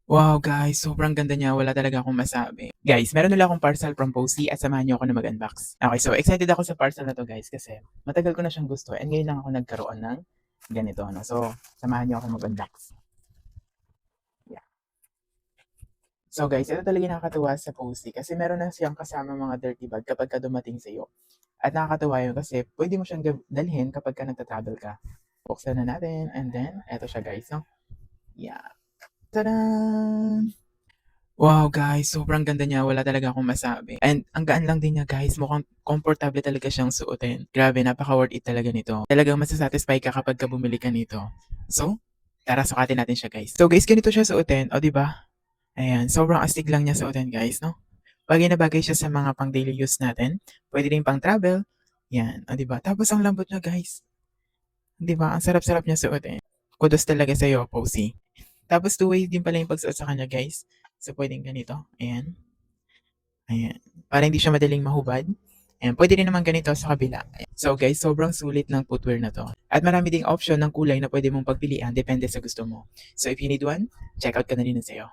Wow guys, sobrang ganda niya, wala talaga akong masabi. Guys, meron nila akong parcel from Posy at samahan niyo ako na mag-unbox. Okay, so excited ako sa parcel na 'to guys kasi matagal ko na siyang gusto and ngayon lang ako nagkaroon ng ganito 'no. So, samahan niyo ako mag-unbox. Yeah. So guys, ito talaga yung nakakatuwa sa Posy kasi meron na siyang kasamang mga dirty bag kapagka dumating sa'yo. At nakakatuwa yun kasi pwede mo siyang dalhin kapagka nagta-travel ka. Buksan na natin and then eto siya guys 'no. Yeah. Tadan! Wow guys, sobrang ganda niya, wala talaga akong masabi. And ang gaan lang din niya guys, mukhang komportable talaga siyang suotin. Grabe, napaka-worth it talaga nito. Talagang masa-satisfy ka kapagka bumili ka nito. So, tara sukatin natin siya guys. So guys, ganito siya suotin, o 'di ba? Ayan, sobrang astig lang niya suotin guys 'no. Bagay na bagay siya sa mga pang daily use natin. Pwede rin pang travel. 'Yan, o 'di ba? Tapos ang lambot niya guys, 'di ba? Ang sarap-sarap niya suotin. Kudos talaga sa'yo, Posy. Tapos two-way din pala yung pagsuot sa kanya guys. So, pwedeng ganito, ayan. Ayan, para hindi siya madaling mahubad. Ayan, pwede rin naman ganito sa kabila. Ayan. So guys, sobrang sulit ng footwear na 'to. At marami ding option ng kulay na pwede mong pagpilian depende sa gusto mo. So if you need one, check out ka na rin sa'yo.